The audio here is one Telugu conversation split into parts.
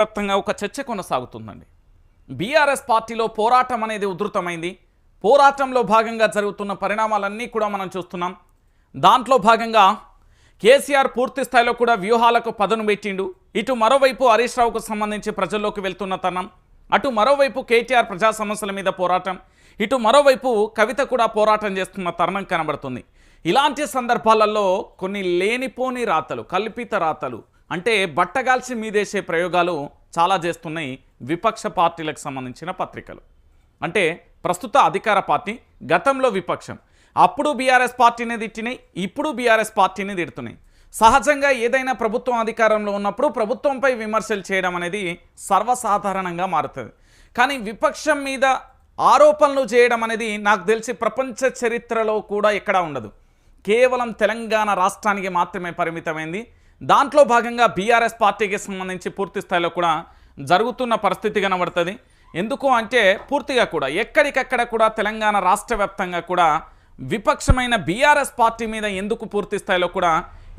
వ్యాప్తంగా ఒక చర్చ కొనసాగుతుందండి. బీఆర్ఎస్ పార్టీలో పోరాటం అనేది ఉధృతమైంది. పోరాటంలో భాగంగా జరుగుతున్న పరిణామాలన్నీ కూడా మనం చూస్తున్నాం. దాంట్లో భాగంగా కేసీఆర్ పూర్తి స్థాయిలో కూడా వ్యూహాలకు పదును పెట్టిండు. ఇటు మరోవైపు హరీష్ రావుకు సంబంధించి ప్రజల్లోకి వెళ్తున్న తరుణం, అటు మరోవైపు కేటీఆర్ ప్రజా సమస్యల మీద పోరాటం, ఇటు మరోవైపు కవిత కూడా పోరాటం చేస్తున్న తరుణం కనబడుతుంది. ఇలాంటి సందర్భాలలో కొన్ని లేనిపోని రాతలు, కల్పిత రాతలు, అంటే బట్టగాల్చి మీదేసే ప్రయోగాలు చాలా చేస్తున్నాయి విపక్ష పార్టీలకు సంబంధించిన పత్రికలు. అంటే ప్రస్తుత అధికార పార్టీ, గతంలో విపక్షం. అప్పుడు బీఆర్ఎస్ పార్టీని తిట్టినాయి, ఇప్పుడు బీఆర్ఎస్ పార్టీని తిడుతున్నాయి. సహజంగా ఏదైనా ప్రభుత్వం అధికారంలో ఉన్నప్పుడు ప్రభుత్వంపై విమర్శలు చేయడం అనేది సర్వసాధారణంగా మారుతుంది. కానీ విపక్షం మీద ఆరోపణలు చేయడం అనేది నాకు తెలిసి ప్రపంచ చరిత్రలో కూడా ఎక్కడా ఉండదు. కేవలం తెలంగాణ రాష్ట్రానికి మాత్రమే పరిమితమైంది. దాంట్లో భాగంగా బీఆర్ఎస్ పార్టీకి సంబంధించి పూర్తి స్థాయిలో కూడా జరుగుతున్న పరిస్థితి కనబడుతుంది. ఎందుకు అంటే పూర్తిగా కూడా ఎక్కడికక్కడ కూడా తెలంగాణ రాష్ట్ర వ్యాప్తంగా కూడా విపక్షమైన బీఆర్ఎస్ పార్టీ మీద ఎందుకు పూర్తి స్థాయిలో కూడా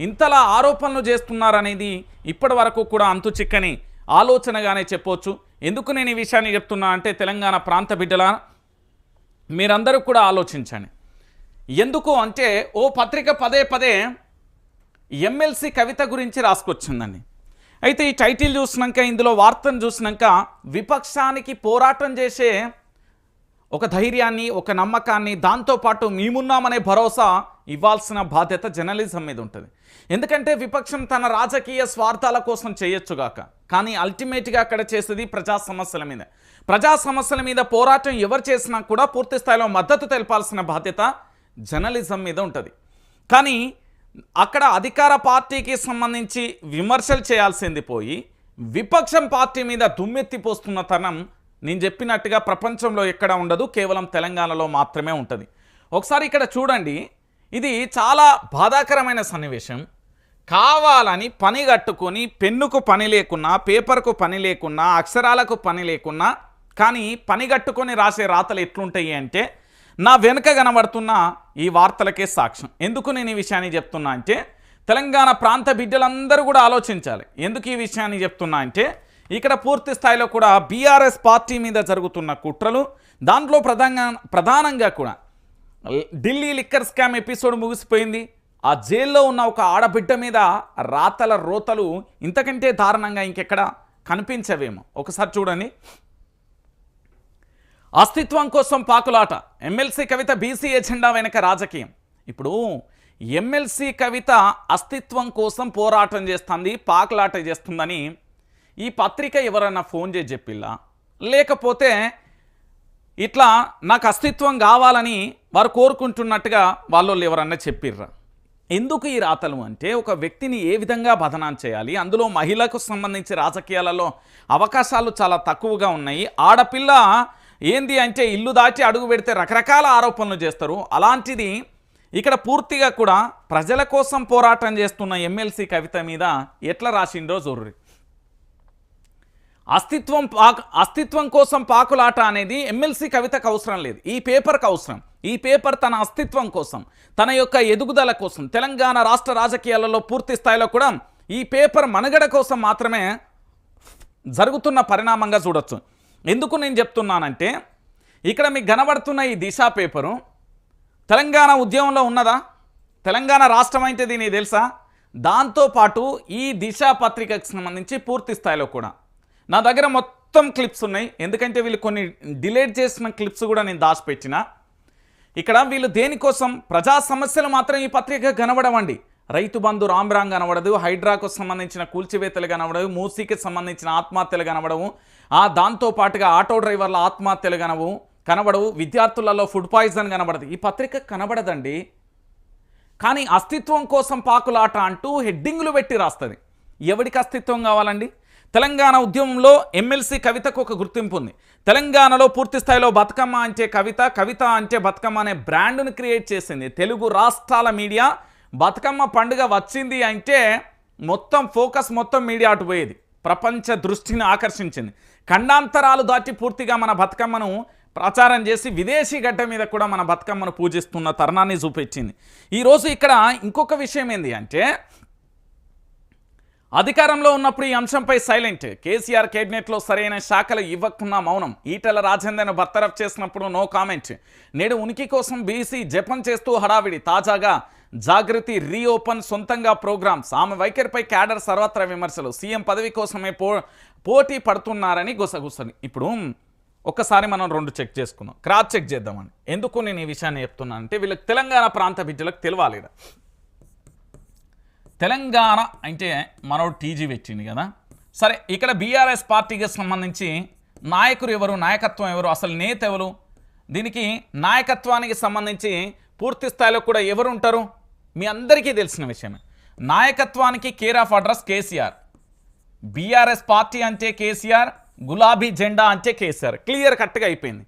ఇంతలా ఆరోపణలు చేస్తున్నారనేది ఇప్పటి వరకు కూడా అంతు చిక్కని ఆలోచనగానే చెప్పొచ్చు. ఎందుకు నేను ఈ విషయాన్ని చెప్తున్నా అంటే తెలంగాణ ప్రాంత బిడ్డల మీరందరూ కూడా ఆలోచించండి. ఎందుకు అంటే ఓ పత్రిక పదే పదే ఎమ్మెల్సీ కవిత గురించి రాసుకొచ్చిందండి. అయితే ఈ టైటిల్ చూసినాక, ఇందులో వార్తను చూసినాక విపక్షానికి పోరాటం చేసే ఒక ధైర్యాన్ని, ఒక నమ్మకాన్ని, దాంతోపాటు మేమున్నామనే భరోసా ఇవ్వాల్సిన బాధ్యత జర్నలిజం మీద ఉంటుంది. ఎందుకంటే విపక్షం తన రాజకీయ స్వార్థాల కోసం చేయొచ్చుగాక, కానీ అల్టిమేట్గా అక్కడ చేసేది ప్రజా సమస్యల మీద. ప్రజా సమస్యల మీద పోరాటం ఎవరు చేసినా కూడా పూర్తి స్థాయిలో మద్దతు తెలపాల్సిన బాధ్యత జర్నలిజం మీద ఉంటుంది. కానీ అక్కడ అధికార పార్టీకి సంబంధించి విమర్శలు చేయాల్సింది పోయి విపక్షం పార్టీ మీద దుమ్మెత్తిపోస్తున్న తరుణం నేను చెప్పినట్టుగా ప్రపంచంలో ఎక్కడ ఉండదు, కేవలం తెలంగాణలో మాత్రమే ఉంటుంది. ఒకసారి ఇక్కడ చూడండి, ఇది చాలా బాధాకరమైన సన్నివేశం. కావాలని పని కట్టుకొని పెన్నుకు పని లేకున్నా, పేపర్కు పని లేకున్నా, అక్షరాలకు పని లేకున్నా, కానీ పని కట్టుకొని రాసే రాతలు ఎట్లుంటాయి అంటే నా వెనుక కనబడుతున్న ఈ వార్తలకే సాక్ష్యం. ఎందుకు నేను ఈ విషయాన్ని చెప్తున్నా అంటే తెలంగాణ ప్రాంత బిడ్డలందరూ కూడా ఆలోచించాలి. ఎందుకు ఈ విషయాన్ని చెప్తున్నా అంటే ఇక్కడ పూర్తి స్థాయిలో కూడా బీఆర్ఎస్ పార్టీ మీద జరుగుతున్న కుట్రలు, దాంట్లో ప్రధానంగా కూడా ఢిల్లీ లిక్కర్ స్కామ్ ఎపిసోడ్ ముగిసిపోయింది. ఆ జైల్లో ఉన్న ఒక ఆడబిడ్డ మీద రాతల రోతలు ఇంతకంటే దారుణంగా ఇంకెక్కడ కనిపించవేమో. ఒకసారి చూడండి. అస్తిత్వం కోసం పాకులాట, ఎమ్మెల్సీ కవిత బీసీ ఎజెండా వెనక రాజకీయం. ఇప్పుడు ఎమ్మెల్సీ కవిత అస్తిత్వం కోసం పోరాటం చేస్తుంది, పాకులాట చేస్తుందని ఈ పత్రిక ఎవరన్నా ఫోన్ చేసి చెప్పిల్లా, లేకపోతే ఇట్లా నాకు అస్తిత్వం కావాలని వారు కోరుకుంటున్నట్టుగా వాళ్ళు ఎవరన్నా చెప్పిర్రా? ఎందుకు ఈ రాతలు అంటే ఒక వ్యక్తిని ఏ విధంగా బదనాం చేయాలి, అందులో మహిళకు సంబంధించి రాజకీయాలలో అవకాశాలు చాలా తక్కువగా ఉన్నాయి. ఆడపిల్ల ఏంది అంటే ఇల్లు దాటి అడుగు పెడితే రకరకాల ఆరోపణలు చేస్తారు. అలాంటిది ఇక్కడ పూర్తిగా కూడా ప్రజల కోసం పోరాటం చేస్తున్న ఎమ్మెల్సీ కవిత మీద ఎట్లా రాసిండో జరురి. అస్తిత్వం కోసం పాకులాట అనేది ఎమ్మెల్సీ కవితకు అవసరం లేదు, ఈ పేపర్కి అవసరం. ఈ పేపర్ తన అస్తిత్వం కోసం, తన యొక్క ఎదుగుదల కోసం, తెలంగాణ రాష్ట్ర రాజకీయాలలో పూర్తి స్థాయిలో కూడా ఈ పేపర్ మనుగడ కోసం మాత్రమే జరుగుతున్న పరిణామంగా చూడొచ్చు. ఎందుకు నేను చెప్తున్నానంటే ఇక్కడ మీకు కనబడుతున్న ఈ దిశ పేపరు తెలంగాణ ఉద్యమంలో ఉన్నదా? తెలంగాణ రాష్ట్రం అంటే దీనికి తెలుసా? దాంతోపాటు ఈ దిశ పత్రికకు సంబంధించి పూర్తి స్థాయిలో కూడా నా దగ్గర మొత్తం క్లిప్స్ ఉన్నాయి. ఎందుకంటే వీళ్ళు కొన్ని డిలీట్ చేసిన క్లిప్స్ కూడా నేను దాచిపెట్టిన. ఇక్కడ వీళ్ళు దేనికోసం ప్రజా సమస్యలు మాత్రం ఈ పత్రిక కనబడవండి. రైతు బంధు రాంరాంగ్ కనబడదు, హైడ్రాకు సంబంధించిన కూల్చివేతలు కనబడవు, మూసీకి సంబంధించిన ఆత్మహత్యలు కనబడవు, దాంతోపాటుగా ఆటో డ్రైవర్ల ఆత్మహత్యలు కనబడవు, విద్యార్థులలో ఫుడ్ పాయిజన్ కనబడదు. ఈ పత్రిక కనబడదండి. కానీ అస్తిత్వం కోసం పాకులాట అంటూ హెడ్డింగులు పెట్టి రాస్తుంది. ఎవరికి అస్తిత్వం కావాలండి? తెలంగాణ ఉద్యమంలో ఎమ్మెల్సీ కవితకు ఒక గుర్తింపు ఉంది. తెలంగాణలో పూర్తి స్థాయిలో బతుకమ్మ అంటే కవిత, కవిత అంటే బతుకమ్మ అనే బ్రాండ్ను క్రియేట్ చేసింది. తెలుగు రాష్ట్రాల మీడియా బతుకమ్మ పండుగ వచ్చింది అంటే మొత్తం ఫోకస్ మొత్తం మీడియా అటు పోయేది. ప్రపంచ దృష్టిని ఆకర్షించింది. ఖండాంతరాలు దాటి పూర్తిగా మన బతుకమ్మను ప్రచారం చేసి విదేశీ గడ్డ మీద కూడా మన బతుకమ్మను పూజిస్తున్న తరుణాన్ని చూపించింది. ఈరోజు ఇక్కడ ఇంకొక విషయం ఏంది అంటే అధికారంలో ఉన్నప్పుడు ఈ అంశంపై సైలెంట్. కేసీఆర్ కేబినెట్లో సరైన శాఖలు ఇవ్వకున్నా మౌనం. ఈటెల రాజేందర్ను బర్తరఫ్ చేసినప్పుడు నో కామెంట్. నేడు ఉనికి కోసం బీసీ జపం చేస్తూ హడావిడి. తాజాగా జాగృతి రీఓపెన్, సొంతంగా ప్రోగ్రామ్స్. ఆమె వైఖరిపై క్యాడర్ సర్వత్రా విమర్శలు. సీఎం పదవి కోసమే పోటీ పడుతున్నారని గుసగుసని. ఇప్పుడు ఒక్కసారి మనం రెండు చెక్ చేసుకుందాం, క్రాస్ చెక్ చేద్దామని. ఎందుకు నేను ఈ విషయాన్ని చెప్తున్నాను అంటే వీళ్ళకి తెలంగాణ ప్రాంత బిడ్డలకు తెలియాలి. తెలంగాణ అంటే మనోడు టీజీ పెట్టింది కదా. సరే, ఇక్కడ బీఆర్ఎస్ పార్టీకి సంబంధించి నాయకులు ఎవరు, నాయకత్వం ఎవరు, అసలు నేత ఎవరు, దీనికి నాయకత్వానికి సంబంధించి పూర్తి స్థాయిలో కూడా ఎవరు ఉంటారు మీ అందరికీ తెలిసిన విషయమే. నాయకత్వానికి care of address KCR. BRS party అంటే కేసీఆర్, గులాబీ జెండా అంటే కేసీఆర్. క్లియర్ కట్గా అయిపోయింది.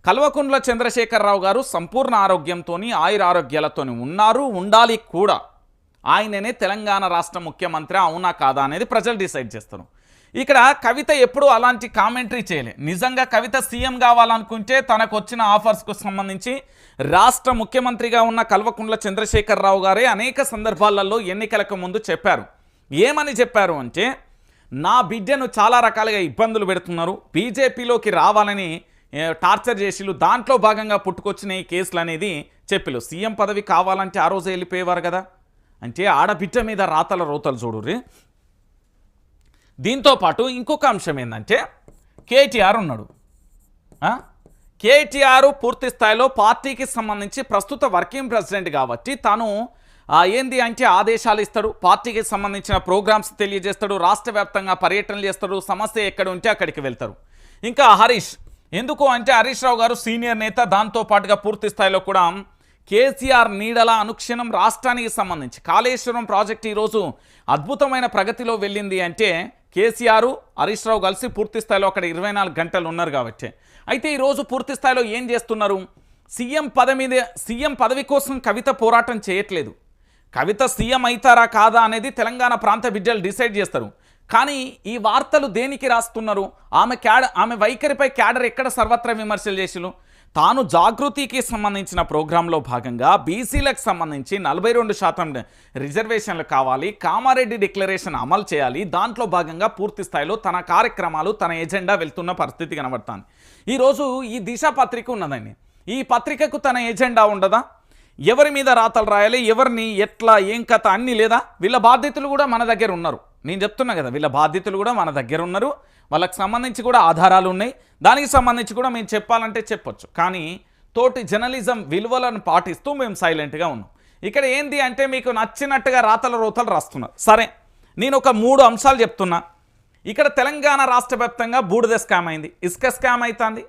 కల్వకుంట్ల చంద్రశేఖరరావు గారు సంపూర్ణ ఆరోగ్యంతో ఆయురారోగ్యాలతో ఉన్నారు, ఉండాలి కూడా. ఆయననే తెలంగాణ రాష్ట్ర ముఖ్యమంత్రి అవునా కాదా అనేది ప్రజలు డిసైడ్ చేస్తారు. ఇక్కడ కవిత ఎప్పుడూ అలాంటి కామెంటరీ చేయలే. నిజంగా కవిత సీఎం కావాలనుకుంటే తనకు వచ్చిన ఆఫర్స్కు సంబంధించి రాష్ట్ర ముఖ్యమంత్రిగా ఉన్న కల్వకుంట్ల చంద్రశేఖరరావు గారే అనేక సందర్భాలలో ఎన్నికలకు ముందు చెప్పారు. ఏమని చెప్పారు అంటే, నా బిడ్డను చాలా రకాలుగా ఇబ్బందులు పెడుతున్నారు, బీజేపీలోకి రావాలని టార్చర్ చేసిలు, దాంట్లో భాగంగా పుట్టుకొచ్చిన ఈ కేసులు అనేది చెప్పిలు. సీఎం పదవి కావాలంటే ఆ రోజు వెళ్ళిపోయేవారు కదా. అంటే ఆడబిడ్డ మీద రాతల రోతలు చూడుర్రి. దీంతోపాటు ఇంకొక అంశం ఏంటంటే కేటీఆర్ ఉన్నాడు. కేటీఆర్ పూర్తి స్థాయిలో పార్టీకి సంబంధించి ప్రస్తుత వర్కింగ్ ప్రెసిడెంట్ కాబట్టి తాను ఏంది అంటే ఆదేశాలు ఇస్తాడు, పార్టీకి సంబంధించిన ప్రోగ్రామ్స్ తెలియజేస్తాడు, రాష్ట్ర వ్యాప్తంగా పర్యటనలు చేస్తాడు, సమస్య ఎక్కడ ఉంటే అక్కడికి వెళ్తారు. ఇంకా హరీష్, ఎందుకు అంటే హరీష్ రావు గారు సీనియర్ నేత, దాంతోపాటుగా పూర్తి స్థాయిలో కూడా కేసీఆర్ నీడల అనుక్షణం రాష్ట్రానికి సంబంధించి కాళేశ్వరం ప్రాజెక్ట్ ఈరోజు అద్భుతమైన ప్రగతిలో వెళ్ళింది అంటే కేసీఆర్ హరీష్ రావు కలిసి పూర్తి స్థాయిలో అక్కడ 24 గంటలు ఉన్నారు కాబట్టి. అయితే ఈరోజు పూర్తి స్థాయిలో ఏం చేస్తున్నారు, సీఎం పదవి కోసం కవిత పోరాటం చేయట్లేదు. కవిత సీఎం అవుతారా కాదా అనేది తెలంగాణ ప్రాంత బిడ్డలు డిసైడ్ చేస్తారు. కానీ ఈ వార్తలు దేనికి రాస్తున్నారు, ఆమె వైఖరిపై క్యాడర్ ఎక్కడ సర్వత్రా విమర్శలు చేసిరు. తాను జాగృతికి సంబంధించిన ప్రోగ్రాంలో భాగంగా బీసీలకు సంబంధించి 42% రిజర్వేషన్లు కావాలి, కామారెడ్డి డిక్లరేషన్ అమలు చేయాలి, దాంట్లో భాగంగా పూర్తి స్థాయిలో తన కార్యక్రమాలు, తన ఎజెండా వెళ్తున్న పరిస్థితి కనబడుతుంది. ఈరోజు ఈ దిశ పత్రిక ఉన్నదండి. ఈ పత్రికకు తన ఎజెండా ఉండదా? ఎవరి మీద రాతలు రాయాలి, ఎవరిని ఎట్లా ఏం కథ అన్నీ లేదా? వీళ్ళ బాధ్యతలు కూడా మన దగ్గర ఉన్నారు. నేను చెప్తున్నా కదా, వీళ్ళ బాధ్యతలు కూడా మన దగ్గర ఉన్నారు. వాళ్ళకి సంబంధించి కూడా ఆధారాలు ఉన్నాయి. దానికి సంబంధించి కూడా మేము చెప్పాలంటే చెప్పొచ్చు. కానీ తోటి జర్నలిజం విలువలను పాటిస్తూ మేము సైలెంట్గా ఉన్నాం. ఇక్కడ ఏంది అంటే మీకు నచ్చినట్టుగా రాతల రోతలు రాస్తున్నారు. సరే, నేను ఒక 3 అంశాలు చెప్తున్నా. ఇక్కడ తెలంగాణ రాష్ట్ర వ్యాప్తంగా బూడిద స్కామ్ అయింది, ఇసుక స్కామ్ అవుతుంది.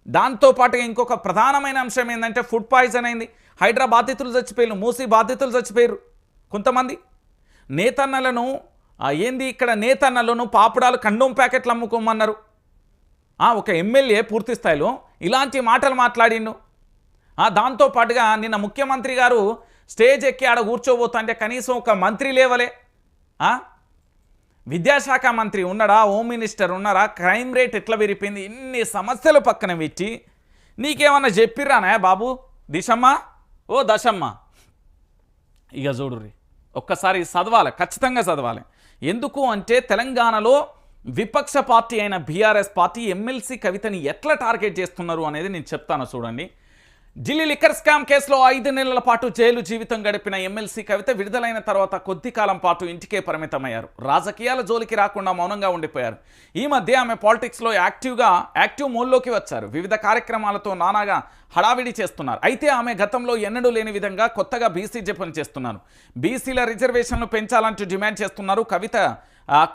దాంతోపాటుగా ఇంకొక ప్రధానమైన అంశం ఏంటంటే ఫుడ్ పాయిజన్ అయింది. హైడ్రా బాధితులు చచ్చిపోయారు, మూసీ బాధితులు చచ్చిపోయారు. కొంతమంది నేతన్నలను ఇక్కడ నేతన్నలను పాపడాలు కండోమ్ ప్యాకెట్లు అమ్ముకోమన్నారు. ఒక ఎమ్మెల్యే పూర్తి స్థాయిలో ఇలాంటి మాటలు మాట్లాడిండు. దాంతోపాటుగా నిన్న ముఖ్యమంత్రి గారు స్టేజ్ ఎక్కి ఆడ కూర్చోబోతా అంటే కనీసం ఒక మంత్రి లేవలే. విద్యాశాఖ మంత్రి ఉన్నాడా, హోమ్ మినిస్టర్ ఉన్నారా? క్రైమ్ రేట్ ఎట్లా పెరిగిపోయింది, ఇన్ని సమస్యలు పక్కన పెట్టి నీకేమన్నా చెప్పిర్రానా బాబు? దిశమ్మ, ఓ దశమ్మ, ఇక చూడుర్రి, ఒక్కసారి చదవాలి, ఖచ్చితంగా చదవాలి. ఎందుకు అంటే తెలంగాణలో విపక్ష పార్టీ అయిన బీఆర్ఎస్ పార్టీ ఎమ్మెల్సీ కవితని ఎట్లా టార్గెట్ చేస్తున్నారు అనేది నేను చెప్తాను చూడండి. ఢిల్లీ లిక్కర్ స్కామ్ కేసులో 5 నెలల పాటు జైలు జీవితం గడిపిన ఎమ్మెల్సీ కవిత విడుదలైన తర్వాత కొద్ది కాలం పాటు ఇంటికే పరిమితమయ్యారు. రాజకీయాల జోలికి రాకుండా మౌనంగా ఉండిపోయారు. ఈ మధ్య ఆమె పాలిటిక్స్లో యాక్టివ్ మోడ్లోకి వచ్చారు. వివిధ కార్యక్రమాలతో నానాగా హడావిడి చేస్తున్నారు. అయితే ఆమె గతంలో ఎన్నడూ లేని విధంగా కొత్తగా బీసీ జపం చేస్తున్నారు. బీసీల రిజర్వేషన్లు పెంచాలంటూ డిమాండ్ చేస్తున్నారు. కవిత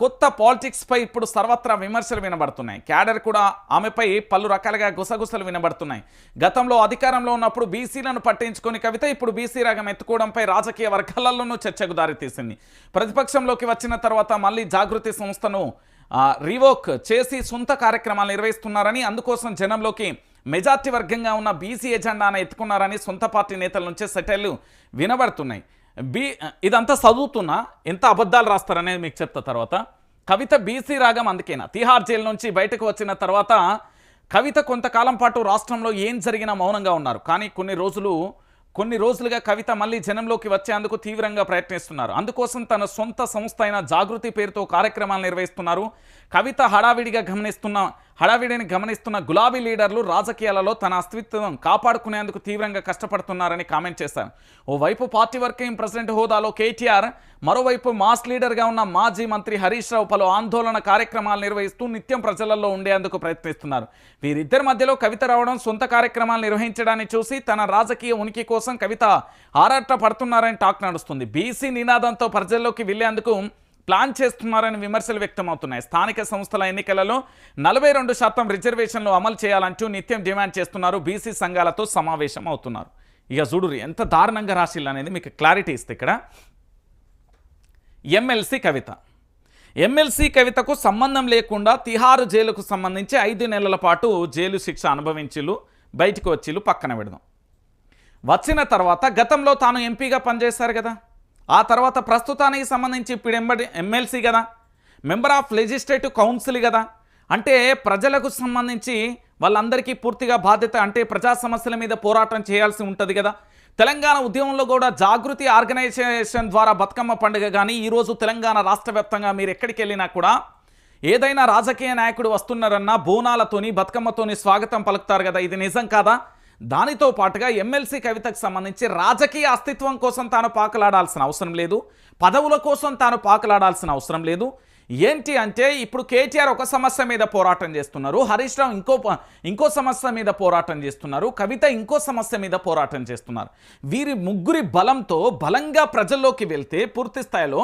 కొత్త పాలిటిక్స్పై ఇప్పుడు సర్వత్రా విమర్శలు వినబడుతున్నాయి. క్యాడర్ కూడా ఆమెపై పలు రకాలుగా గుసగుసలు వినబడుతున్నాయి. గతంలో అధికారంలో ఉన్నప్పుడు బీసీలను పట్టించుకొని కవిత ఇప్పుడు బీసీ రాగం ఎత్తుకోవడంపై రాజకీయ వర్గాలలోనూ చర్చకు దారితీసింది. ప్రతిపక్షంలోకి వచ్చిన తర్వాత మళ్ళీ జాగృతి సంస్థను రివోక్ చేసి సొంత కార్యక్రమాలు నిర్వహిస్తున్నారని, అందుకోసం జనంలోకి మెజార్టీ వర్గంగా ఉన్న బీసీ ఎజెండాను ఎత్తుకున్నారని సొంత పార్టీ నేతల నుంచే సెటైర్లు వినబడుతున్నాయి. ఇదంతా చదువుతున్నా ఎంత అబద్ధాలు రాస్తారనేది మీకు చెప్తా తర్వాత. కవిత బీసీ రాగం అందుకేనా తిహార్ జైలు నుంచి బయటకు వచ్చిన తర్వాత కవిత కొంతకాలం పాటు రాష్ట్రంలో ఏం జరిగినా మౌనంగా ఉన్నారు. కానీ కొన్ని రోజులు కొన్ని రోజులుగా కవిత మళ్ళీ జనంలోకి వచ్చేందుకు తీవ్రంగా ప్రయత్నిస్తున్నారు. అందుకోసం తన సొంత సంస్థ అయిన జాగృతి పేరుతో కార్యక్రమాలు నిర్వహిస్తున్నారు. కవిత హడావిడిని గమనిస్తున్న గులాబీ లీడర్లు రాజకీయాలలో తన అస్తిత్వం కాపాడుకునేందుకు తీవ్రంగా కష్టపడుతున్నారని కామెంట్ చేశారు. ఓవైపు పార్టీ వర్కింగ్ ప్రెసిడెంట్ హోదాలో కేటీఆర్, మరోవైపు మాస్ లీడర్గా ఉన్న మాజీ మంత్రి హరీష్ రావు పలు ఆందోళన కార్యక్రమాలు నిర్వహిస్తూ నిత్యం ప్రజలలో ఉండేందుకు ప్రయత్నిస్తున్నారు. వీరిద్దరి మధ్యలో కవిత రావడం, సొంత కార్యక్రమాలు నిర్వహించడాన్ని చూసి తన రాజకీయ ఉనికి కోసం కవిత ఆరాట పడుతున్నారని టాక్ నడుస్తుంది. బీసీ నినాదంతో ప్రజల్లోకి వెళ్లేందుకు ప్లాన్ చేస్తున్నారని విమర్శలు వ్యక్తమవుతున్నాయి. స్థానిక సంస్థల ఎన్నికలలో 42% రిజర్వేషన్లు అమలు చేయాలంటూ నిత్యం డిమాండ్ చేస్తున్నారు. బీసీ సంఘాలతో సమావేశం అవుతున్నారు. ఇక చూడురు ఎంత దారుణంగా రాసిల్ అనేది మీకు క్లారిటీ ఇస్తే ఇక్కడ ఎమ్మెల్సీ కవితకు సంబంధం లేకుండా తిహారు జైలుకు సంబంధించి 5 నెలల పాటు జైలు శిక్ష అనుభవించిలు బయటకు వచ్చిలు పక్కన పెడదాం. వచ్చిన తర్వాత గతంలో తాను ఎంపీగా పనిచేశారు కదా, ఆ తర్వాత ప్రస్తుతానికి సంబంధించి ఇప్పుడు ఎమ్మెల్సీ కదా, మెంబర్ ఆఫ్ లెజిస్లేటివ్ కౌన్సిల్ కదా, అంటే ప్రజలకు సంబంధించి వాళ్ళందరికీ పూర్తిగా బాధ్యత, అంటే ప్రజా సమస్యల మీద పోరాటం చేయాల్సి ఉంటుంది కదా. తెలంగాణ ఉద్యమంలో కూడా జాగృతి ఆర్గనైజేషన్ ద్వారా బతుకమ్మ పండుగ కానీ ఈరోజు తెలంగాణ రాష్ట్ర వ్యాప్తంగా మీరు ఎక్కడికి వెళ్ళినా కూడా ఏదైనా రాజకీయ నాయకుడు వస్తున్నారన్నా బోనాలతోని బతుకమ్మతోని స్వాగతం పలుకుతారు కదా, ఇది నిజం కాదా? దానితో పాటుగా ఎమ్మెల్సీ కవితకు సంబంధించి రాజకీయ అస్తిత్వం కోసం తాను పాకులాడాల్సిన అవసరం లేదు, పదవుల కోసం తాను పాకులాడాల్సిన అవసరం లేదు. ఏంటి అంటే ఇప్పుడు కేటీఆర్ ఒక సమస్య మీద పోరాటం చేస్తున్నారు, హరీష్ రావు ఇంకో సమస్య మీద పోరాటం చేస్తున్నారు, కవిత ఇంకో సమస్య మీద పోరాటం చేస్తున్నారు. వీరి ముగ్గురి బలంగా ప్రజల్లోకి వెళ్తే పూర్తి స్థాయిలో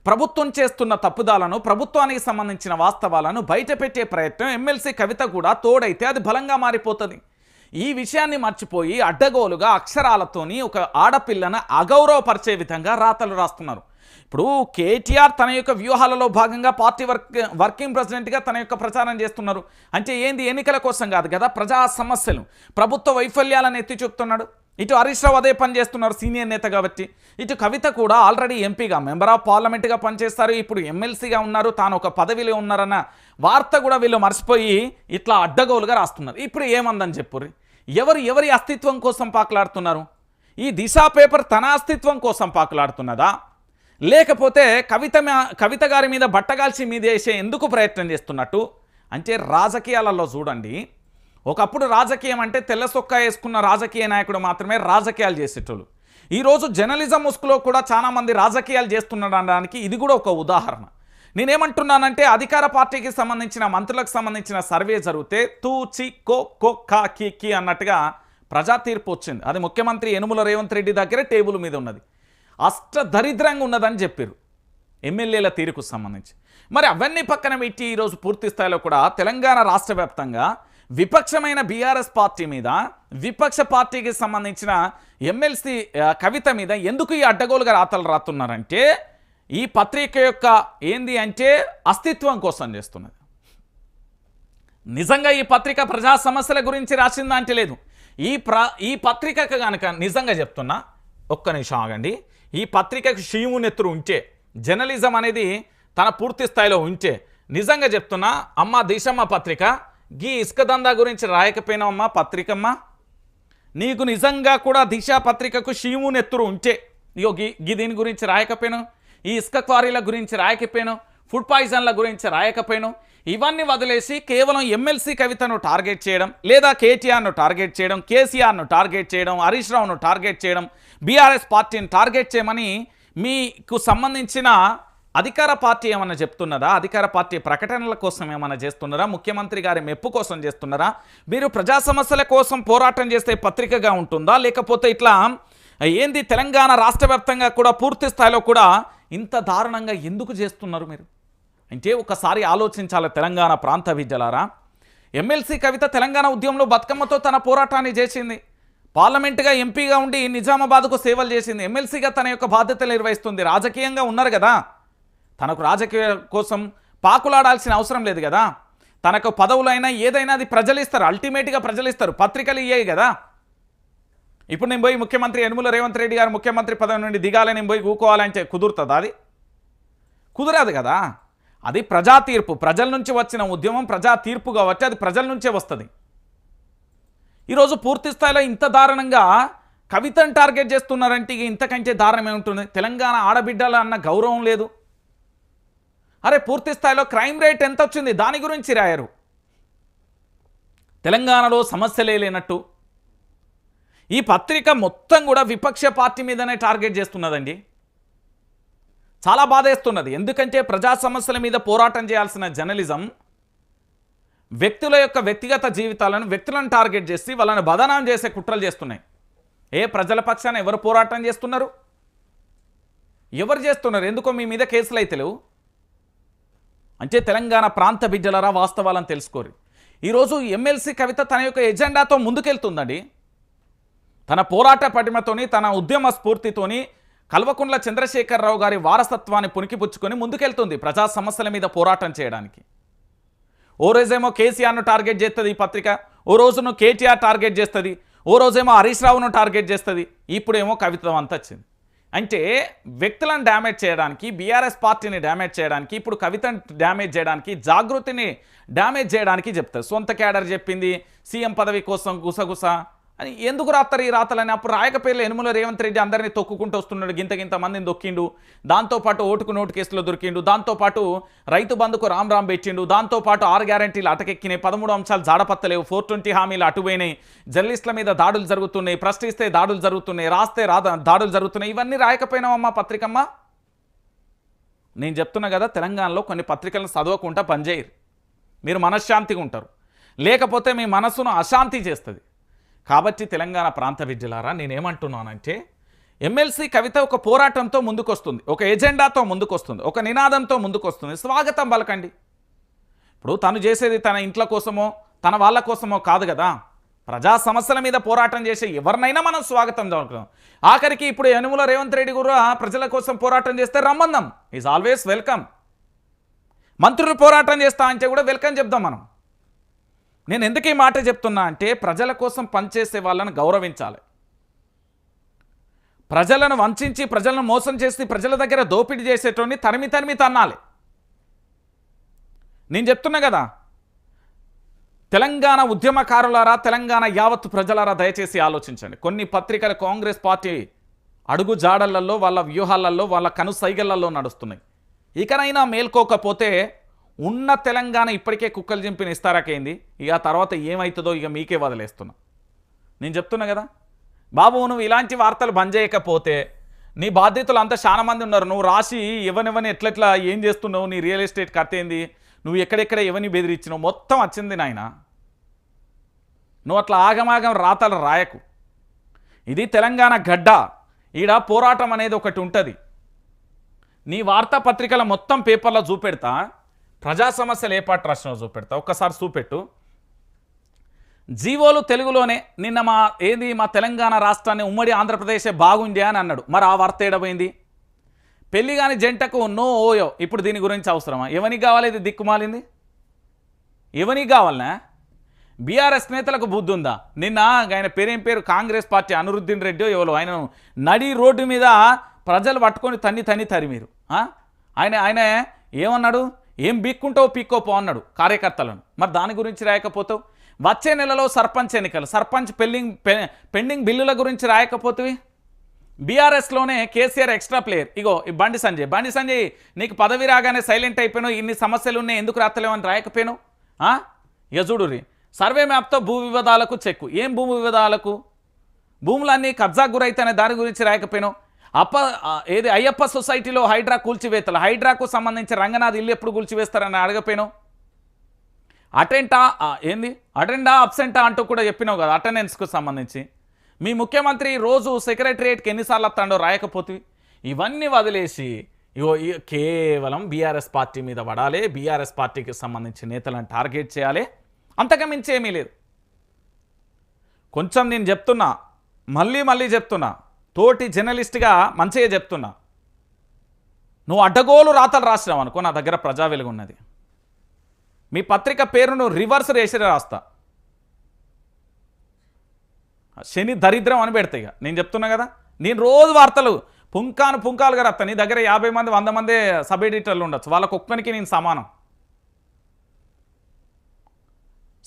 ప్రభుత్వం చేస్తున్న తప్పుదాలను, ప్రభుత్వానికి సంబంధించిన వాస్తవాలను బయటపెట్టే ప్రయత్నం ఎమ్మెల్సీ కవిత కూడా తోడైతే అది బలంగా మారిపోతుంది. ఈ విషయాన్ని మర్చిపోయి అడ్డగోలుగా అక్షరాలతోని ఒక ఆడపిల్లను అగౌరవపరిచే విధంగా రాతలు రాస్తున్నారు. ఇప్పుడు కేటీఆర్ తన యొక్క వ్యూహాలలో భాగంగా పార్టీ వర్కింగ్ ప్రెసిడెంట్గా తన యొక్క ప్రచారం చేస్తున్నారు. అంటే ఏంది, ఎన్నికల కోసం కాదు కదా, ప్రజా సమస్యలు, ప్రభుత్వ వైఫల్యాలను ఎత్తి చూపుతున్నాడు. ఇటు హరీష్ రావు అదే పని చేస్తున్నారు, సీనియర్ నేత కాబట్టి. ఇటు కవిత కూడా ఆల్రెడీ ఎంపీగా, మెంబర్ ఆఫ్ పార్లమెంట్గా పనిచేస్తారు, ఇప్పుడు ఎమ్మెల్సీగా ఉన్నారు, తాను ఒక పదవిలో ఉన్నారన్న వార్త కూడా వీళ్ళు మర్చిపోయి ఇట్లా అడ్డగోలుగా రాస్తున్నారు. ఇప్పుడు ఏమందని చెప్పుర్రి, ఎవరి అస్తిత్వం కోసం పాకులాడుతున్నారు? ఈ దిశ పేపర్ తన అస్తిత్వం కోసం పాకులాడుతున్నదా, లేకపోతే కవిత గారి మీద బట్టగాల్చి మీద వేసే ఎందుకు ప్రయత్నం చేస్తున్నట్టు? అంటే రాజకీయాలలో చూడండి, ఒకప్పుడు రాజకీయం అంటే తెల్ల సొక్కా వేసుకున్న రాజకీయ నాయకుడు మాత్రమే రాజకీయాలు చేసేటోళ్ళు. ఈరోజు జర్నలిజం ముసుగులో కూడా చాలామంది రాజకీయాలు చేస్తుండడానికి ఇది కూడా ఒక ఉదాహరణ. నేనేమంటున్నానంటే అధికార పార్టీకి సంబంధించిన మంత్రులకు సంబంధించిన సర్వే జరిగితే తూచి కి అన్నట్టుగా ప్రజా తీర్పు వచ్చింది. అది ముఖ్యమంత్రి యనుమల రేవంత్ రెడ్డి దగ్గరే టేబుల్ మీద ఉన్నది. దరిద్రంగా ఉన్నదని చెప్పారు ఎమ్మెల్యేల తీరుకు సంబంధించి. మరి అవన్నీ పక్కన పెట్టి ఈరోజు పూర్తి స్థాయిలో కూడా తెలంగాణ రాష్ట్ర వ్యాప్తంగా విపక్షమైన బీఆర్ఎస్ పార్టీ మీద, విపక్ష పార్టీకి సంబంధించిన ఎమ్మెల్సీ కవిత మీద ఎందుకు ఈ అడ్డగోలుగా రాతలు రాస్తున్నారంటే ఈ పత్రిక యొక్క ఏంది అంటే అస్తిత్వం కోసం చేస్తున్నది. నిజంగా ఈ పత్రిక ప్రజా సమస్యల గురించి రాసిందా అంటే లేదు. ఈ పత్రికకు కనుక నిజంగా చెప్తున్నా, ఒక్క నిమిషం ఆగండి, ఈ పత్రికకు శివునెత్తురు ఉంటే, జర్నలిజం అనేది తన పూర్తి స్థాయిలో ఉంటే, నిజంగా చెప్తున్నా అమ్మ దిశమ్మ పత్రిక గీ ఇసుక దందా గురించి రాయకపోయినావమ్మా పత్రికమ్మ, నీకు నిజంగా కూడా దిశ పత్రికకు శివునెత్తురు ఉంటే ఇగో గీ దీని గురించి రాయకపోయినా, ఈ ఇసుక క్వారీల గురించి రాయకపోయాను, ఫుడ్ పాయిజన్ల గురించి రాయకపోయాను, ఇవన్నీ వదిలేసి కేవలం ఎమ్మెల్సీ కవితను టార్గెట్ చేయడం, లేదా కేటీఆర్ను టార్గెట్ చేయడం, కేసీఆర్ను టార్గెట్ చేయడం, హరీష్ రావును టార్గెట్ చేయడం, బీఆర్ఎస్ పార్టీని టార్గెట్ చేయమని మీకు సంబంధించిన అధికార పార్టీ ఏమన్నా చెప్తున్నదా? అధికార పార్టీ ప్రకటనల కోసం ఏమన్నా చేస్తున్నారా? ముఖ్యమంత్రి గారి మెప్పు కోసం చేస్తున్నారా? మీరు ప్రజా సమస్యల కోసం పోరాటం చేసే పత్రికగా ఉంటుందా, లేకపోతే ఇట్లా ఏంది తెలంగాణ రాష్ట్ర వ్యాప్తంగా కూడా పూర్తి స్థాయిలో కూడా ఇంత దారుణంగా ఎందుకు చేస్తున్నారు మీరు అంటే ఒకసారి ఆలోచించాలి తెలంగాణ ప్రాంత విద్యలారా. ఎమ్మెల్సీ కవిత తెలంగాణ ఉద్యమంలో బతుకమ్మతో తన పోరాటాన్ని చేసింది, పార్లమెంటుగా ఎంపీగా ఉండి నిజామాబాద్కు సేవలు చేసింది, ఎమ్మెల్సీగా తన యొక్క బాధ్యతలు నిర్వహిస్తుంది. రాజకీయంగా ఉన్నారు కదా, తనకు రాజకీయ కోసం పాకులాడాల్సిన అవసరం లేదు కదా. తనకు పదవులైనా ఏదైనా అది ప్రజలు ఇస్తారు, అల్టిమేట్గా ప్రజలు ఇస్తారు, పత్రికలు ఇయ్యాయి కదా. ఇప్పుడు నేను పోయి ముఖ్యమంత్రి యనుమల రేవంత్ రెడ్డి గారు ముఖ్యమంత్రి పదవి నుండి దిగాలని నేను పోయి కూకోవాలంటే కుదురుతుందా? అది కుదరదు కదా. అది ప్రజా తీర్పు, ప్రజల నుంచి వచ్చిన ఉద్యమం ప్రజా తీర్పు కాబట్టి అది ప్రజల నుంచే వస్తుంది. ఈరోజు పూర్తి స్థాయిలో ఇంత దారుణంగా కవితను టార్గెట్ చేస్తున్నారంటే ఇక ఇంతకంటే దారుణం ఏముంటుంది? తెలంగాణ ఆడబిడ్డల అన్న గౌరవం లేదు. అరే పూర్తి స్థాయిలో క్రైమ్ రేట్ ఎంత వచ్చింది దాని గురించి రాయరు. తెలంగాణలో సమస్యలే లేనట్టు ఈ పత్రిక మొత్తం కూడా విపక్ష పార్టీ మీదనే టార్గెట్ చేస్తున్నదండి. చాలా బాధేస్తున్నది. ఎందుకంటే ప్రజా సమస్యల మీద పోరాటం చేయాల్సిన జర్నలిజం వ్యక్తుల యొక్క వ్యక్తిగత జీవితాలను వ్యక్తులను టార్గెట్ చేసి వాళ్ళని బదనాం చేసే కుట్రలు చేస్తున్నాయి. ప్రజల పక్షాన ఎవరు పోరాటం చేస్తున్నారు? ఎవరు చేస్తున్నారు? ఎందుకో మీ మీద కేసులు అయితే లేవు. అంటే తెలంగాణ ప్రాంత బిడ్డలరా వాస్తవాలను తెలుసుకోరు. ఈరోజు ఎమ్మెల్సీ కవిత తన యొక్క ఎజెండాతో ముందుకెళ్తుందండి. తన పోరాట పటిమతోని తన ఉద్యమ స్ఫూర్తితోని కల్వకుంట్ల చంద్రశేఖరరావు గారి వారసత్వాన్ని పుణికిపుచ్చుకొని ముందుకెళ్తుంది ప్రజా సమస్యల మీద పోరాటం చేయడానికి. ఓ రోజేమో కేసీఆర్ను టార్గెట్ చేస్తుంది ఈ పత్రిక, ఓ రోజును కేటీఆర్ టార్గెట్ చేస్తుంది, ఓ రోజేమో హరీష్ రావును టార్గెట్ చేస్తుంది, ఇప్పుడేమో కవిత అంతా వచ్చింది. అంటే వ్యక్తులను డ్యామేజ్ చేయడానికి, బీఆర్ఎస్ పార్టీని డ్యామేజ్ చేయడానికి, ఇప్పుడు కవితను డ్యామేజ్ చేయడానికి, జాగృతిని డ్యామేజ్ చేయడానికి చెప్తారు. సొంత క్యాడర్ చెప్పింది సీఎం పదవి కోసం గుసగుస అని ఎందుకు రాస్తారు ఈ రాతలని? అప్పుడు రాయకపోయిన యనుమల రేవంత్ రెడ్డి అందరినీ తొక్కుకుంటూ వస్తున్నాడు, గింత మందిని దొక్కిండు, దాంతోపాటు ఓటుకు నోటు కేసులో దొరికిండు, దాంతోపాటు రైతు బంధుకు రామ్ పెట్టిండు, దాంతోపాటు 6 గ్యారంటీలు అటకెక్కినాయి, 13 అంశాలు జాడపత్తలేవు, 420 హామీలు అటుపోయినాయి, జర్నలిస్టుల మీద దాడులు జరుగుతున్నాయి, ప్రశ్నిస్తే దాడులు జరుగుతున్నాయి, రాస్తే దాడులు జరుగుతున్నాయి. ఇవన్నీ రాయకపోయినావమ్మా పత్రికమ్మ. నేను చెప్తున్నా కదా, తెలంగాణలో కొన్ని పత్రికలను చదవకుండా పనిచేయరు, మీరు మనశ్శాంతిగా ఉంటారు, లేకపోతే మీ మనస్సును అశాంతి చేస్తుంది. కాబట్టి తెలంగాణ ప్రాంత విద్యలారా నేనేమంటున్నానంటే, ఎమ్మెల్సీ కవిత ఒక పోరాటంతో ముందుకొస్తుంది, ఒక ఎజెండాతో ముందుకొస్తుంది, ఒక నినాదంతో ముందుకొస్తుంది. స్వాగతం పలకండి. ఇప్పుడు తను చేసేది తన ఇంట్ల కోసమో తన వాళ్ళ కోసమో కాదు కదా, ప్రజా సమస్యల మీద పోరాటం చేసే ఎవరినైనా మనం స్వాగతం దొరకడం. ఆఖరికి ఇప్పుడు యనుమల రేవంత్ రెడ్డి కూడా ప్రజల కోసం పోరాటం చేస్తే రమ్మందాం, ఈజ్ ఆల్వేస్ వెల్కమ్. మంత్రులు పోరాటం చేస్తా అంటే కూడా వెల్కమ్ చెప్దాం మనం. నేను ఎందుకు ఈ మాట చెప్తున్నా అంటే, ప్రజల కోసం పనిచేసే వాళ్ళని గౌరవించాలి. ప్రజలను వంచి ప్రజలను మోసం చేసి ప్రజల దగ్గర దోపిడీ చేసేటోని తరిమి తన్నాలి. నేను చెప్తున్నా కదా, తెలంగాణ ఉద్యమకారులారా, తెలంగాణ యావత్తు ప్రజలారా దయచేసి ఆలోచించండి. కొన్ని పత్రికలు కాంగ్రెస్ పార్టీ అడుగు జాడలలో, వాళ్ళ వ్యూహాలలో, వాళ్ళ కనుసైగలలో నడుస్తున్నాయి. ఇకనైనా మేల్కోకపోతే ఉన్న తెలంగాణ ఇప్పటికే కుక్కలు చింపిన ఇస్తారాకైంది. ఇక తర్వాత ఏమవుతుందో ఇక మీకే వదిలేస్తున్నా. నేను చెప్తున్నా కదా బాబు, నువ్వు ఇలాంటి వార్తలు బంద్ చేయకపోతే నీ బాధ్యతలు అంతా చాలా మంది ఉన్నారు. నువ్వు రాసి ఎవరిని ఎట్లెట్లా ఏం చేస్తున్నావు, నీ రియల్ ఎస్టేట్ కథ ఏంది, నువ్వు ఎక్కడెక్కడ ఎవరిని బెదిరించినావు మొత్తం వచ్చింది నాయన. నువ్వు అట్లా ఆగమాగం రాతలు రాయకు. ఇది తెలంగాణ గడ్డ, ఈడ పోరాటం అనేది ఒకటి ఉంటుంది. నీ వార్తాపత్రికల మొత్తం పేపర్లో చూపెడతా, ప్రజా సమస్యలు ఏ పాటు రాష్ట్రంలో చూపెడతా, ఒక్కసారి చూపెట్టు. జీవోలు తెలుగులోనే. నిన్న మా తెలంగాణ రాష్ట్రాన్ని ఉమ్మడి ఆంధ్రప్రదేశే బాగుంది అని అన్నాడు. మరి ఆ వార్త ఏడబోయింది? పెళ్లి కాని జంటకు నో ఓయో. ఇప్పుడు దీని గురించి అవసరమా? ఎవరికి కావాలి ఇది దిక్కుమాలింది? ఎవరికి కావాలనా? బీఆర్ఎస్ నేతలకు బుద్ధి ఉందా? నిన్న ఆయన పేరేం పేరు, కాంగ్రెస్ పార్టీ అనురుద్దీన్ రెడ్డి ఎవరు, ఆయన నడి రోడ్డు మీద ప్రజలు పట్టుకొని తన్ని తరిమీరు. ఆయన ఏమన్నాడు, ఏం బిక్కుంటావు పీక్కోపో అన్నాడు కార్యకర్తలను. మరి దాని గురించి రాయకపోతావు? వచ్చే నెలలో సర్పంచ్ ఎన్నికలు, సర్పంచ్ పెండింగ్ బిల్లుల గురించి రాయకపోతే బీఆర్ఎస్లోనే కేసీఆర్ ఎక్స్ట్రా ప్లేయర్. ఇగో ఈ బండి సంజయ్ నీకు పదవి రాగానే సైలెంట్ అయిపోయినావు, ఇన్ని సమస్యలు ఉన్నాయి ఎందుకు రాత్తలేవని రాయకపోయాను. ఇక చూడు సర్వే మ్యాప్తో భూ వివాదాలకు చెక్కు. ఏం భూ వివాదాలకు? భూములన్నీ కబ్జా గురైతేనే దాని గురించి రాయకపోయాను. అయ్యప్ప సొసైటీలో హైడ్రా కూల్చివేతలు, హైడ్రాకు సంబంధించి రంగనాథ్ ఇల్లు ఎప్పుడు కూల్చివేస్తారని అడగపోయాను. అటెండా అబ్సెంటా అంటూ కూడా చెప్పినావు కదా అటెండెన్స్కు సంబంధించి. మీ ముఖ్యమంత్రి రోజు సెక్రటరియట్కి ఎన్నిసార్లు వస్తాడో రాయకపోతే. ఇవన్నీ వదిలేసి కేవలం బీఆర్ఎస్ పార్టీ మీద పడాలి, బీఆర్ఎస్ పార్టీకి సంబంధించిన నేతలను టార్గెట్ చేయాలి, అంతగా మించి ఏమీ లేదు. కొంచెం నేను చెప్తున్నా, మళ్ళీ చెప్తున్నా, తోటి జర్నలిస్ట్గా మంచిగా చెప్తున్నా, నువ్వు అడ్డగోలు రాతలు రాసినావు అనుకో, నా దగ్గర ప్రజా వెలుగు ఉన్నది, మీ పత్రిక పేరును రివర్స్ రేసి రాస్తా, శని దరిద్రం అని పెడతా. ఇక నేను చెప్తున్నా కదా, నేను రోజు వార్తలు పుంకాలుగా రాస్తా. నీ దగ్గర 50 మంది 100 మంది సబ్ ఎడిటర్లు ఉండొచ్చు, వాళ్ళకు ఒక్కనికి నేను సమానం.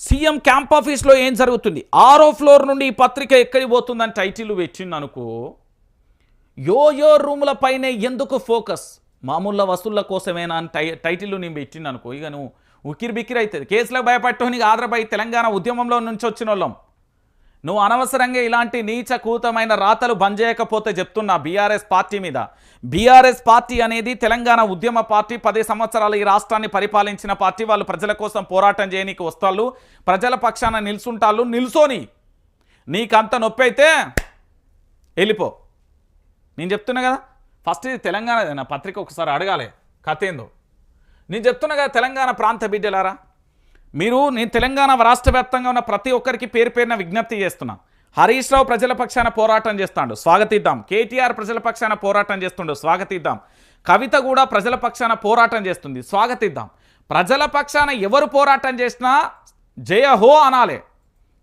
సీఎం క్యాంప్ ఆఫీస్లో ఏం జరుగుతుంది, 6వ ఫ్లోర్ నుండి ఈ పత్రిక ఎక్కడికి పోతుందని టైటిల్ పెట్టింది అనుకో, యో రూముల పైనే ఎందుకు ఫోకస్, మామూలు వసూళ్ళ కోసమేనా అని టైటిల్ నేను పెట్టింది అనుకో, ఇక నువ్వు ఉక్కిరి బిక్కిరి అవుతుంది. కేసులకు భయపడటానికి ఆంధ్రపై తెలంగాణ ఉద్యమంలో నుంచి వచ్చిన వాళ్ళం. నువ్వు అనవసరంగా ఇలాంటి నీచ కూతమైన రాతలు బంద్ చేయకపోతే చెప్తున్నా బీఆర్ఎస్ పార్టీ మీద. బీఆర్ఎస్ పార్టీ అనేది తెలంగాణ ఉద్యమ పార్టీ, 10 సంవత్సరాలు ఈ రాష్ట్రాన్ని పరిపాలించిన పార్టీ. వాళ్ళు ప్రజల కోసం పోరాటం చేయనీకి వస్తాళ్ళు, ప్రజల పక్షాన నిల్చుంటాళ్ళు. నిల్సోని నీకంత నొప్పి అయితే వెళ్ళిపో. నేను చెప్తున్నా కదా, ఫస్ట్ ఇది తెలంగాణ నా పత్రిక ఒకసారి అడగాలి కథ ఏందో. నేను చెప్తున్నా కదా, తెలంగాణ ప్రాంత బిడ్డలారా, నేను తెలంగాణ రాష్ట్ర వ్యాప్తంగా ఉన్న ప్రతి ఒక్కరికి పేరు పేరున విజ్ఞప్తి చేస్తున్నా. హరీష్ రావు ప్రజల పక్షాన పోరాటం చేస్తాడు, స్వాగతిద్దాం. కేటీఆర్ ప్రజల పక్షాన పోరాటం చేస్తుండో, స్వాగతిద్దాం. కవిత కూడా ప్రజల పక్షాన పోరాటం చేస్తుంది, స్వాగతిద్దాం. ప్రజల పక్షాన ఎవరు పోరాటం చేసినా జయ హో అనాలే.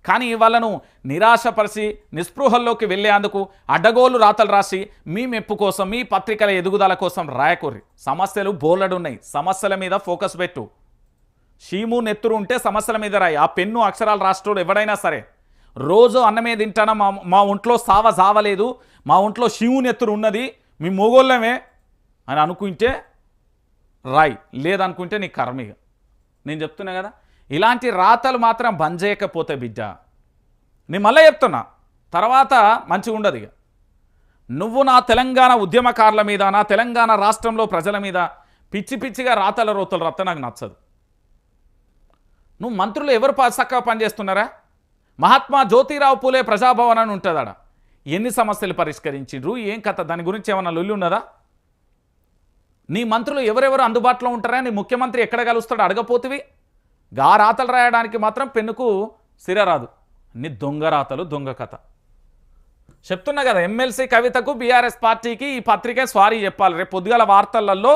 కానీ వాళ్ళను నిరాశపరిచి నిస్పృహల్లోకి వెళ్ళేందుకు అడ్డగోలు రాతలు రాసి మీ మెప్పు కోసం, మీ పత్రికల ఎదుగుదల కోసం రాయకూర్రి. సమస్యలు బోలెడున్నాయి, సమస్యల మీద ఫోకస్ పెట్టు. షీము నెత్తురు ఉంటే సమస్యల మీద రాయి. ఆ పెన్ను అక్షరాలు రాష్ట్రంలో ఎవడైనా సరే, రోజు అన్నమే తింటానా, మా ఒంట్లో సావలేదు, మా ఒంట్లో షీము నెత్తురు ఉన్నది, మీ మొగోళ్ళమే అని అనుకుంటే రాయి, లేదనుకుంటే నీ కర్మిగా. నేను చెప్తున్నా కదా, ఇలాంటి రాతలు మాత్రం బంద్ చేయకపోతే బిడ్డ, నేను మళ్ళీ చెప్తున్నా, తర్వాత మంచిగా ఉండదు. ఇక నువ్వు నా తెలంగాణ ఉద్యమకారుల మీద, నా తెలంగాణ రాష్ట్రంలో ప్రజల మీద పిచ్చి పిచ్చిగా రాతల రోతలు రత్త నాకు నచ్చదు. నువ్వు మంత్రులు ఎవరు చక్కగా పనిచేస్తున్నారా? మహాత్మా జ్యోతిరావు పూలే ప్రజాభవన్ అని ఉంటుంది ఆడ, ఎన్ని సమస్యలు పరిష్కరించిండ్రు, ఏం కథ, దాని గురించి ఏమన్నా లొల్లి ఉన్నదా? నీ మంత్రులు ఎవరెవరు అందుబాటులో ఉంటారా? నీ ముఖ్యమంత్రి ఎక్కడ కలుస్తాడు అడగపోతివి. గా రాతలు రాయడానికి మాత్రం పెన్నుకు సిరరాదు. అన్ని దొంగ రాతలు, దొంగ కథ. చెప్తున్నా కదా, ఎమ్మెల్సీ కవితకు బీఆర్ఎస్ పార్టీకి ఈ పత్రికే సారీ చెప్పాలి. రేపు పొద్దుగాల వార్తలలో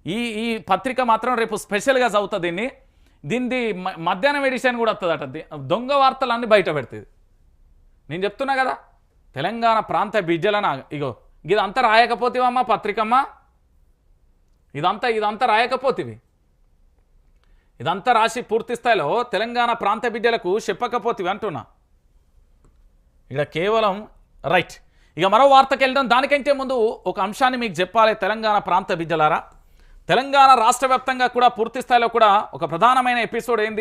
ఈ పత్రిక మాత్రం రేపు స్పెషల్గా చదువుతుంది. దీనిది మధ్యాహ్నం ఎడిషన్ కూడా వస్తుందట. దొంగ వార్తలు అన్నీ బయట పెడుతుంది. నేను చెప్తున్నా కదా, తెలంగాణ ప్రాంత బిడ్డలన ఇగో ఇదంతా రాయకపోతేవమ్మా పత్రికమ్మా, ఇదంతా రాయకపోతేవి, ఇదంతా రాసి పూర్తి స్థాయిలో తెలంగాణ ప్రాంత బిడ్డలకు చెప్పకపోతేవి అంటున్నా. ఇక్కడ కేవలం రైట్. ఇక మరో వార్తకి వెళ్దాం. దానికంటే ముందు ఒక అంశాన్ని మీకు చెప్పాలి. తెలంగాణ ప్రాంత బిడ్డలారా, తెలంగాణ రాష్ట్ర వ్యాప్తంగా కూడా పూర్తి స్థాయిలో కూడా ఒక ప్రధానమైన ఎపిసోడ్ ఏంది